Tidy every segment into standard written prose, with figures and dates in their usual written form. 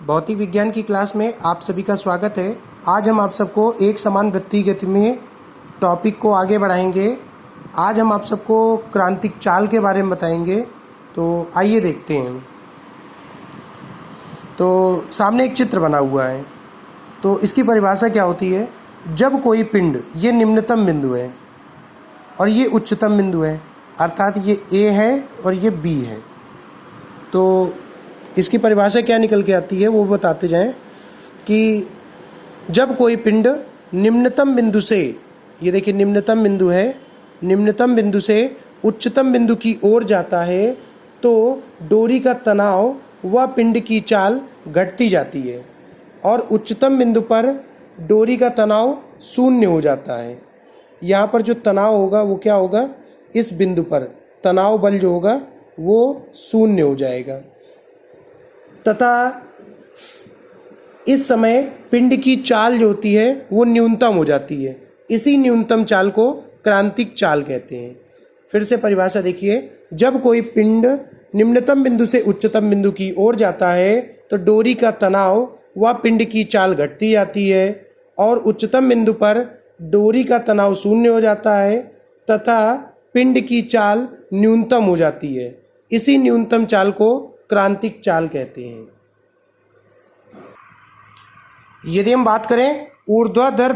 भौतिक विज्ञान की क्लास में आप सभी का स्वागत है। आज हम आप सबको एक समान वृत्तीय गति में टॉपिक को आगे बढ़ाएंगे। आज हम आप सबको क्रांतिक चाल के बारे में बताएंगे। तो आइए देखते हैं। तो सामने एक चित्र बना हुआ है। तो इसकी परिभाषा क्या होती है? जब कोई पिंड, ये निम्नतम बिंदु है और ये उच्चतम बिंदु है, अर्थात ये A है और ये B है। तो इसकी परिभाषा क्या निकल के आती है वो बताते जाएं कि जब कोई पिंड निम्नतम बिंदु से, ये देखिए निम्नतम बिंदु है, निम्नतम बिंदु से उच्चतम बिंदु की ओर जाता है तो डोरी का तनाव व पिंड की चाल घटती जाती है और उच्चतम बिंदु पर डोरी का तनाव शून्य हो जाता है। यहाँ पर जो तनाव होगा वो क्या होगा? इस बिंदु पर तनाव बल जो होगा वो शून्य हो जाएगा तथा इस समय पिंड की चाल जो होती है वो न्यूनतम हो जाती है। इसी न्यूनतम चाल को क्रांतिक चाल कहते हैं। फिर से परिभाषा देखिए, जब कोई पिंड निम्नतम बिंदु से उच्चतम बिंदु की ओर जाता है तो डोरी का तनाव व पिंड की चाल घटती जाती है और उच्चतम बिंदु पर डोरी का तनाव शून्य हो जाता है तथा पिंड की चाल न्यूनतम हो जाती है। इसी न्यूनतम चाल को क्रांतिक चाल कहते हैं। यदि हम बात करें ऊर्ध्वाधर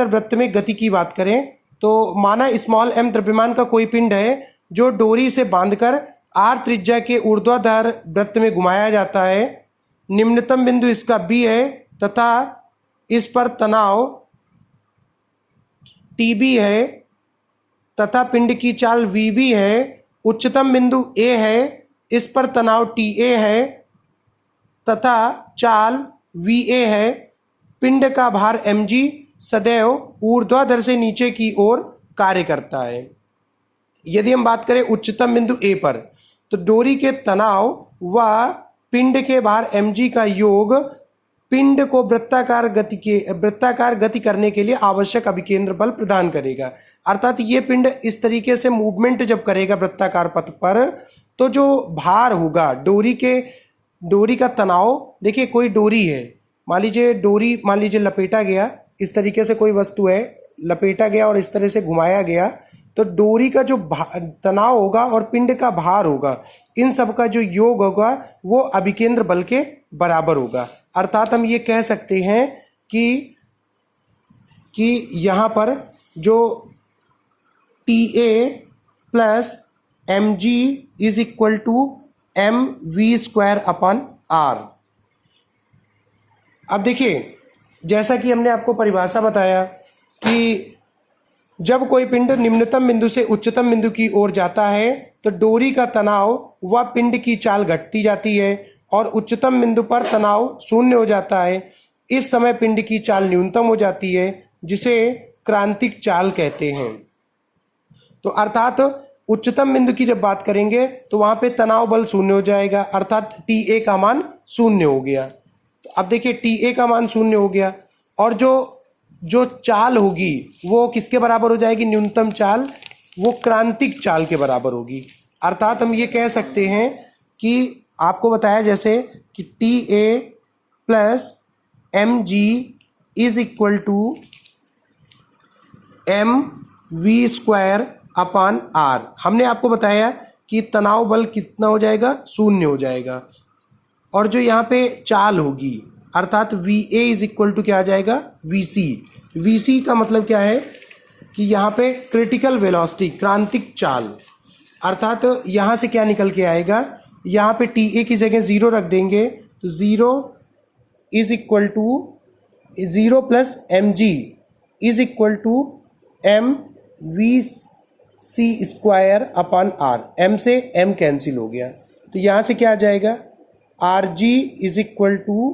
वृत्त में गति की बात करें तो माना स्मॉल m द्रव्यमान का कोई पिंड है जो डोरी से बांधकर r त्रिज्या के ऊर्ध्वाधर वृत्त में घुमाया जाता है। निम्नतम बिंदु इसका B है तथा इस पर तनाव TB है तथा पिंड की चाल VB है। उच्चतम बिंदु A है, इस पर तनाव TA है तथा चाल VA है। पिंड का भार mg सदैव ऊर्ध्वाधर से नीचे की ओर कार्य करता है। यदि हम बात करें उच्चतम बिंदु A पर तो डोरी के तनाव व पिंड के भार mg का योग पिंड को वृत्ताकार गति करने के लिए आवश्यक अभिकेंद्र बल प्रदान करेगा। अर्थात ये पिंड इस तरीके से मूवमेंट जब करेगा वृत्ताकार पथ पर तो जो भार होगा डोरी का तनाव, देखिए कोई डोरी है, मान लीजिए लपेटा गया, इस तरीके से कोई वस्तु है, लपेटा गया और इस तरह से घुमाया गया तो डोरी का जो तनाव होगा और पिंड का भार होगा, इन सब का जो योग होगा वो अभिकेंद्र बल के बराबर होगा। अर्थात हम ये कह सकते हैं कि यहाँ पर जो TA plus mg is equal to mv² upon r। अब देखिए, जैसा कि हमने आपको परिभाषा बताया कि जब कोई पिंड निम्नतम बिंदु से उच्चतम बिंदु की ओर जाता है तो डोरी का तनाव व पिंड की चाल घटती जाती है और उच्चतम बिंदु पर तनाव शून्य हो जाता है। इस समय पिंड की चाल न्यूनतम हो जाती है जिसे क्रांतिक चाल कहते हैं। तो अर्थात उच्चतम बिंदु की जब बात करेंगे तो वहां पे तनाव बल शून्य हो जाएगा, अर्थात TA का मान शून्य हो गया। तो अब देखिए TA का मान शून्य हो गया और जो चाल होगी वो किसके बराबर हो जाएगी? न्यूनतम चाल वो क्रांतिक चाल के बराबर होगी। अर्थात हम ये कह सकते हैं कि आपको बताया जैसे कि TA plus mg is equal to mv² upon r। हमने आपको बताया कि तनाव बल कितना हो जाएगा? शून्य हो जाएगा। और जो यहाँ पे चाल होगी अर्थात VA इज इक्वल टू क्या आ जाएगा? VC का मतलब क्या है कि यहाँ पे क्रिटिकल वेलोसिटी, क्रांतिक चाल, अर्थात यहाँ से क्या निकल के आएगा? यहाँ पे TA की जगह 0 रख देंगे तो 0 is equal to 0 plus mg is equal to mv² upon r। m से m कैंसिल हो गया तो यहाँ से क्या आ जाएगा? rg इज इक्वल टू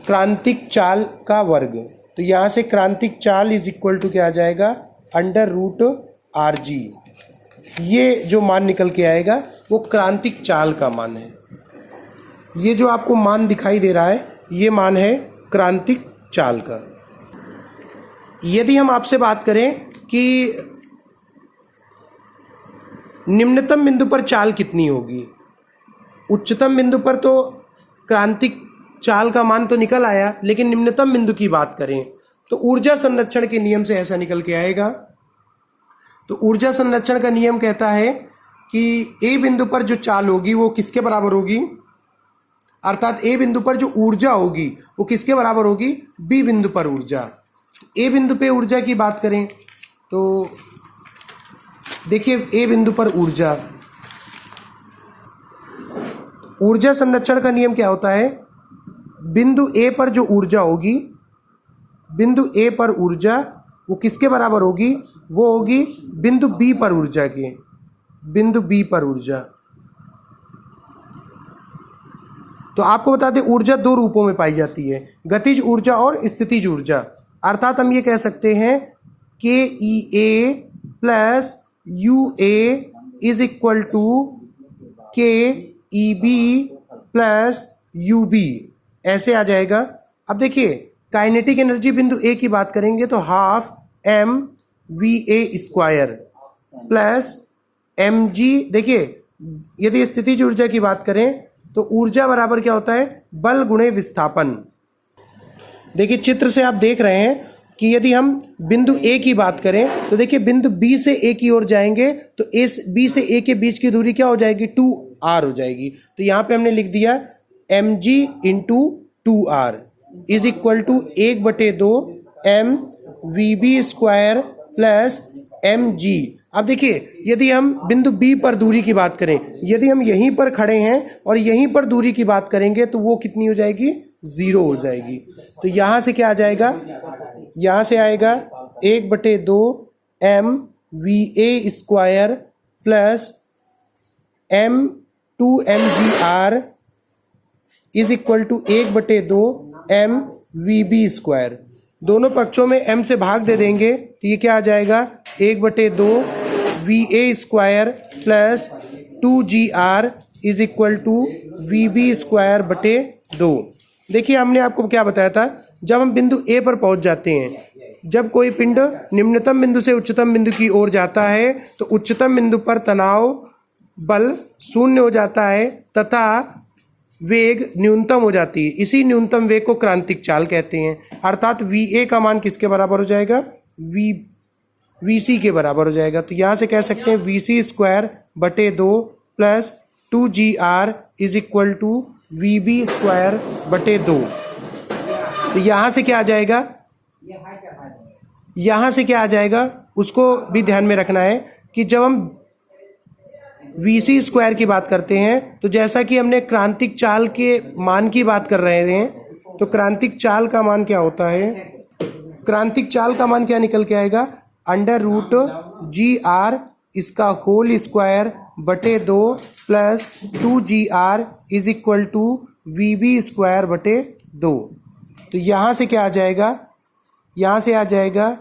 क्रांतिक चाल का वर्ग। तो यहाँ से क्रांतिक चाल इज इक्वल टू क्या आ जाएगा? √rg। ये जो मान निकल के आएगा वो क्रांतिक चाल का मान है। ये जो आपको मान दिखाई दे रहा है ये मान है क्रांतिक चाल का। यदि हम आपसे बात करें कि निम्नतम बिंदु पर चाल कितनी होगी उच्चतम बिंदु पर तो क्रांतिक चाल का मान तो निकल आया, लेकिन निम्नतम बिंदु की बात करें तो ऊर्जा संरक्षण के नियम से ऐसा निकल के आएगा। तो ऊर्जा संरक्षण का नियम कहता है कि ए बिंदु पर जो चाल होगी वो किसके बराबर होगी, अर्थात ए बिंदु पर जो ऊर्जा होगी वो किसके बराबर होगी, बी बिंदु पर ऊर्जा। ए बिंदु पे ऊर्जा की बात करें तो देखिए ए बिंदु पर ऊर्जा संरक्षण का नियम क्या होता है, बिंदु ए पर जो ऊर्जा होगी, बिंदु ए पर ऊर्जा वो किसके बराबर होगी, वो होगी बिंदु बी पर ऊर्जा की, बिंदु बी पर ऊर्जा। तो आपको बता दें ऊर्जा दो रूपों में पाई जाती है, गतिज ऊर्जा और स्थितिज ऊर्जा। अर्थात हम ये कह सकते हैं K E A plus U A is equal to K E B plus U B, ऐसे आ जाएगा। अब देखिए काइनेटिक एनर्जी बिंदु ए की बात करेंगे तो half M V A square plus M G. देखिए यदि स्थितिज ऊर्जा की बात करें तो ऊर्जा बराबर क्या होता है, बल गुणे विस्थापन। देखिए चित्र से आप देख रहे हैं कि यदि हम बिंदु ए की बात करें तो देखिए बिंदु बी से ए की ओर जाएंगे तो इस बी से ए के बीच की दूरी क्या हो जाएगी, 2r हो जाएगी। तो यहाँ पे हमने लिख दिया M G into 2r is equal to 1/2 M V B square plus M G. अब देखिए यदि हम बिंदु बी पर दूरी की बात करें, यदि हम यहीं पर खड़े हैं और यहीं पर दूरी की बात करेंगे तो वो कितनी हो जाएगी, 0 हो जाएगी। तो यहाँ से क्या आ जाएगा, यहाँ से आएगा 1/2 M V A square plus M 2mgr is equal to 1/2 M V B square. दोनों पक्षों में m से भाग दे देंगे तो ये क्या आ जाएगा, 1/2 V A square plus 2gr is equal to V B square बटे 2। देखिए हमने आपको क्या बताया था, जब हम बिंदु ए पर पहुंच जाते हैं, जब कोई पिंड निम्नतम बिंदु से उच्चतम बिंदु की ओर जाता है तो उच्चतम बिंदु पर तनाव बल 0 हो जाता है तथा वेग न्यूनतम हो जाती है। इसी न्यूनतम वेग को क्रांतिक चाल कहते हैं। अर्थात वी ए का मान किसके बराबर हो जाएगा, वी सी के बराबर हो जाएगा। तो यहाँ से कह सकते हैं वी सी स्क्वायर बटे 2 plus 2gr is equal to V B square बटे 2। तो यहाँ से क्या आ जाएगा, यहाँ से क्या आ जाएगा उसको भी ध्यान में रखना है कि जब हम वी सी स्क्वायर की बात करते हैं तो जैसा कि हमने क्रांतिक चाल के मान की बात कर रहे हैं तो क्रांतिक चाल का मान क्या होता है, क्रांतिक चाल का मान क्या निकल के आएगा, √GR इसका होल स्क्वायर बटे 2 plus 2gr is equal to V B square बटे 2। तो यहाँ से क्या आ जाएगा, यहाँ से आ जाएगा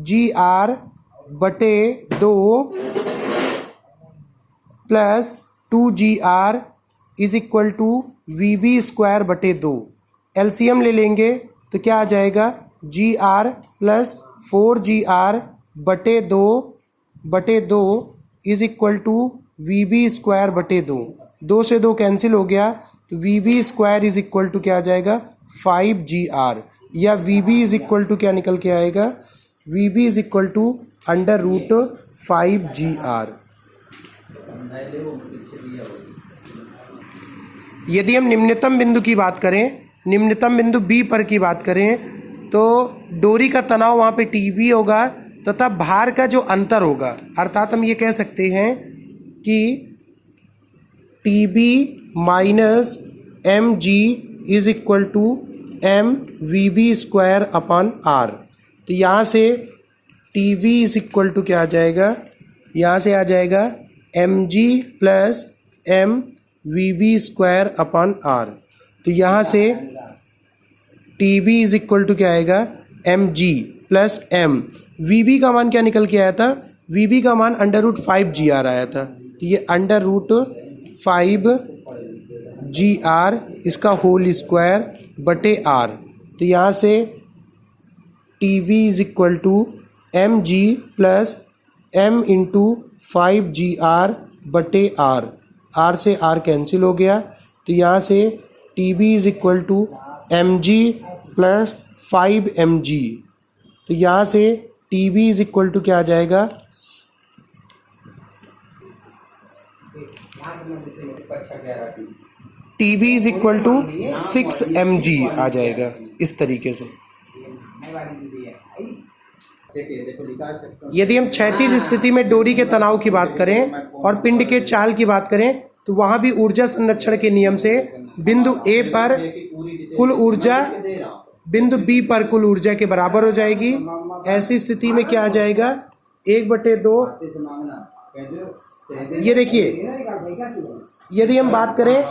gr बटे 2 plus 2gr is equal to V B square बटे 2। एलसीएम ले लेंगे तो क्या आ जाएगा, gr प्लस 4gr बटे 2 is equal to V B square बटे 2। 2 से 2 कैंसिल हो गया तो V B square is equal to क्या आ जाएगा, 5gr, या V B is equal to क्या निकल के आएगा, V B is equal to √5gr। यदि हम निम्नतम बिंदु की बात करें, निम्नतम बिंदु बी पर की बात करें तो डोरी का तनाव वहाँ पे टीबी होगा तथा भार का जो अंतर होगा, अर्थात हम ये कह सकते हैं कि TB minus M G is equal to M V B square upon R. तो यहाँ से T V is equal to क्या आ जाएगा, यहाँ से आ जाएगा M G plus M V B square upon R. तो यहाँ से T B is equal to क्या आएगा, M G plus M, V B का मान क्या निकल के आया था, वी बी का मान √5gr आया था। तो ये √5gr इसका होल स्क्वायर बटे आर। तो यहाँ से T V is equal to M G plus M into 5gr बटे आर। आर से आर कैंसिल हो गया, तो यहाँ से T B is equal to M G plus 5 mg। तो यहाँ से T B is equal to क्या आ जाएगा, T B is equal to 6 mg आ जाएगा इस तरीके से। यदि हम क्षैतिज स्थिति में डोरी के तनाव की बात करें और पिंड के चाल की बात करें तो वहां भी ऊर्जा संरक्षण के नियम से बिंदु ए पर कुल ऊर्जा बिंदु बी पर कुल ऊर्जा के बराबर हो जाएगी। ऐसी स्थिति में क्या आ जाएगा, 1/2। ये देखिए, यदि हम बात करें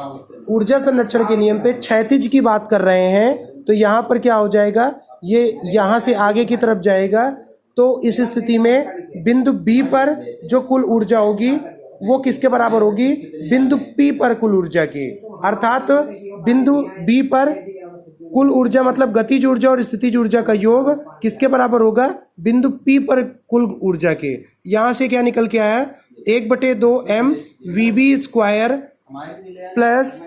ऊर्जा संरक्षण के नियम पे क्षैतिज की बात कर रहे हैं तो यहाँ पर क्या हो जाएगा, ये यहाँ से आगे की तरफ जाएगा। तो इस स्थिति में बिंदु बी पर जो कुल ऊर्जा होगी वो किसके बराबर होगी, बिंदु पी पर कुल ऊर्जा के। अर्थात बिंदु बी पर कुल ऊर्जा मतलब गतिज ऊर्जा और स्थितिज ऊर्जा का योग किसके बराबर होगा, बिंदु पी पर कुल ऊर्जा के। यहाँ से क्या निकल के आया, 1/2 m वीबी स्क्वायर प्लस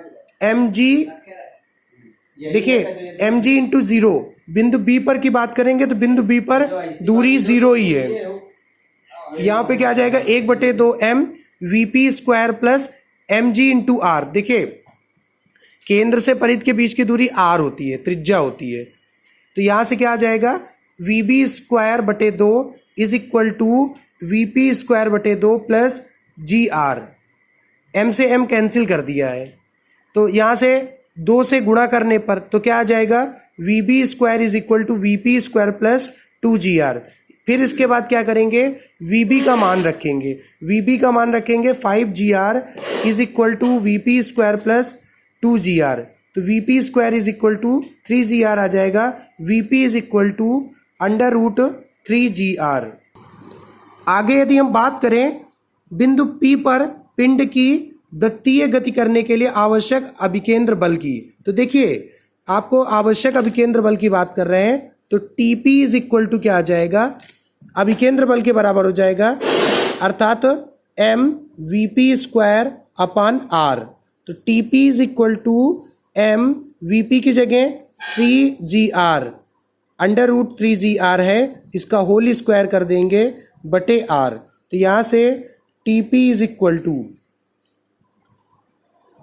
एम जी। देखिए एम जी इंटू 0, बिंदु बी पर की बात करेंगे तो बिंदु बी पर दूरी 0 ही है। यहाँ पे क्या आ जाएगा, 1/2 m V P square plus M G into R. देखिए केंद्र से परिध के बीच की दूरी r होती है, त्रिज्या होती है। तो यहाँ से क्या आ जाएगा, वीबी स्क्वायर बटे 2 is equal to VP square बटे 2 प्लस जी आर। एम से एम कैंसिल कर दिया है तो यहाँ से 2 से गुणा करने पर तो क्या आ जाएगा, VB square is equal to VP square plus 2gr। फिर इसके बाद क्या करेंगे, वीबी का मान रखेंगे, वीबी का मान रखेंगे 5gr is equal to VP square plus 2gr। तो V P square is equal to 3gr आ जाएगा। V P is equal to √3gr। आगे यदि हम बात करें बिंदु P पर पिंड की वृत्तीय गति करने के लिए आवश्यक अभिकेंद्र बल की, तो देखिए आपको आवश्यक अभिकेंद्र बल की बात कर रहे हैं तो TP इज इक्वल टू क्या आ जाएगा, अभिकेंद्र बल के बराबर हो जाएगा, अर्थात m V P square upon r। तो TP is equal to m V P की जगह 3gr √3gr है, इसका होल स्क्वायर कर देंगे बटे r। तो यहाँ से TP is equal to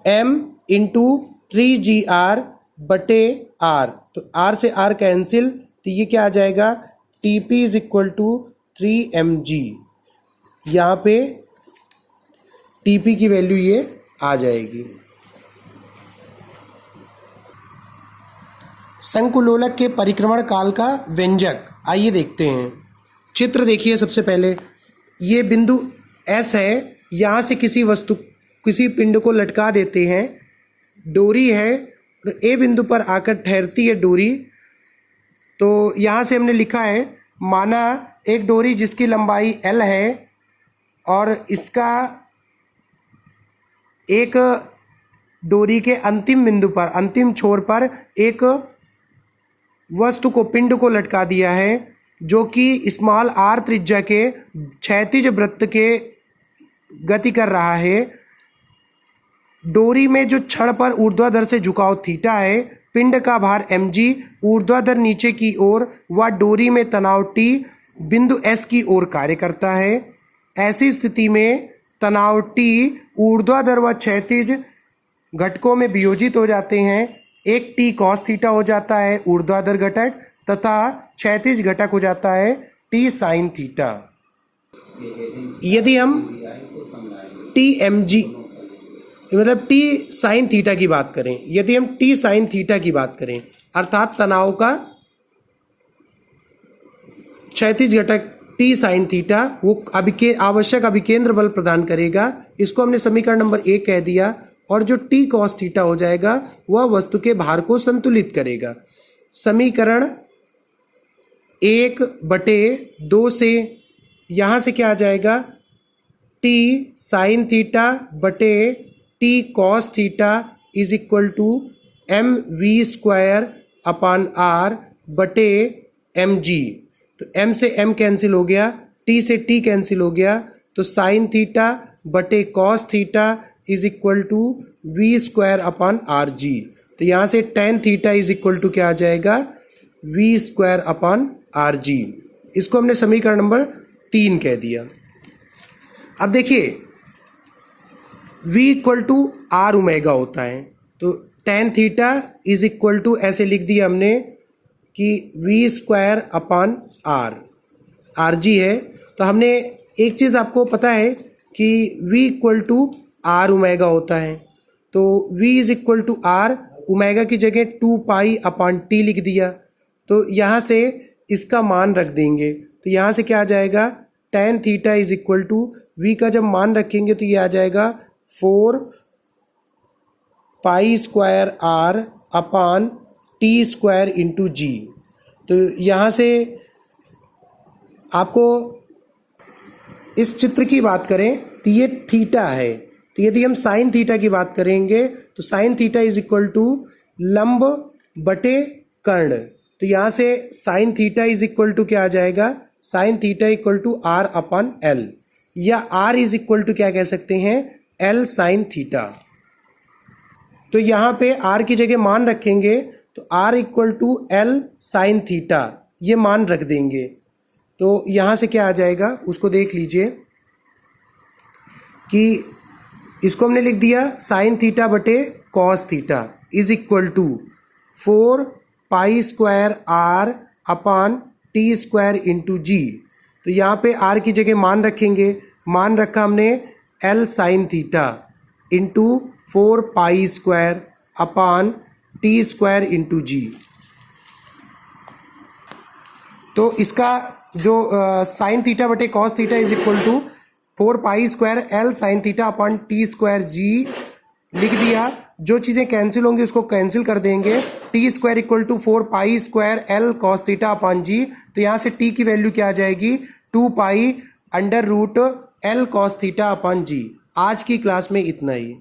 m into 3gr बटे r। तो r से r कैंसिल, तो ये क्या आ जाएगा, TP is equal to 3mg। यहाँ पे TP की वैल्यू ये आ जाएगी। शंकुलोलक के परिक्रमण काल का व्यंजक आइए देखते हैं। चित्र देखिए, सबसे पहले ये बिंदु S है, यहाँ से किसी पिंड को लटका देते हैं, डोरी है, तो A बिंदु पर आकर ठहरती है डोरी। तो यहाँ से हमने लिखा है, माना एक डोरी जिसकी लंबाई L है और इसका एक डोरी के अंतिम बिंदु पर, अंतिम छोर पर एक वस्तु को, पिंड को लटका दिया है जो कि स्मॉल r त्रिज्या के क्षैतिज वृत्त के गति कर रहा है। डोरी में जो क्षण पर ऊर्ध्वाधर से झुकाव थीटा है, पिंड का भार mg ऊर्ध्वाधर नीचे की ओर व डोरी में तनाव T बिंदु S की ओर कार्य करता है। ऐसी स्थिति में तनाव T ऊर्ध्वाधर व क्षैतिज घटकों में वियोजित हो जाते हैं। एक T cos थीटा हो जाता है ऊर्ध्वाधर घटक तथा क्षैतिज घटक हो जाता है T sin थीटा। यदि हम TMG मतलब T sin थीटा की बात करें, यदि हम T sin थीटा की बात करें, अर्थात तनाव का क्षैतिज घटक T sin थीटा वो आवश्यक अभिकेंद्र बल प्रदान करेगा। इसको हमने समीकरण नंबर 1 कह दिया। और जो T cos थीटा हो जाएगा वह वस्तु के भार को संतुलित करेगा। समीकरण 1/2 से यहाँ से क्या आ जाएगा, T sin थीटा बटे T cos theta is equal to mv square upon r बटे mg। तो m से m कैंसिल हो गया, T से T कैंसिल हो गया, तो sin थीटा बटे cos theta is equal to V square upon R G. तो यहाँ से tan theta is equal to क्या आ जाएगा, V square upon R G. इसको हमने समीकरण नंबर 3 कह दिया। अब देखिए v equal to R omega होता है, तो tan theta is equal to ऐसे लिख दिया हमने कि V square upon R G है। तो हमने एक चीज़ आपको पता है कि v equal to R omega होता है, तो v is equal to R, omega की जगह 2 पाई अपॉन टी लिख दिया। तो यहाँ से इसका मान रख देंगे, तो यहाँ से क्या आ जाएगा, tan theta is equal to v का जब मान रखेंगे तो ये आ जाएगा 4 pi square R upon T square into G. तो यहाँ से आपको इस चित्र की बात करें तो ये थीटा है, तो यदि हम साइन थीटा की बात करेंगे तो sine theta is equal to लंब बटे कर्ण। तो यहाँ से sine theta is equal to क्या आ जाएगा, sine theta equal to R upon L, या आर इज इक्वल टू क्या कह सकते हैं, एल साइन थीटा। तो यहाँ पे आर की जगह मान रखेंगे तो R equal to L sine theta, ये मान रख देंगे। तो यहाँ से क्या आ जाएगा उसको देख लीजिए कि इसको हमने लिख दिया साइन थीटा बटे cos theta is equal to 4 pi square R upon T square into G. तो यहाँ पे आर की जगह मान रखेंगे, मान रखा हमने L sine theta into 4 pi square upon T square into G. तो इसका जो साइन थीटा बटे cos theta is equal to 4 pi square L sine theta upon T square G लिख दिया। जो चीज़ें कैंसिल होंगी उसको कैंसिल कर देंगे। T square equal to 4 pi square L cos theta upon G. तो यहाँ से टी की वैल्यू क्या आ जाएगी, 2 pi under root L cos theta upon G. आज की क्लास में इतना ही।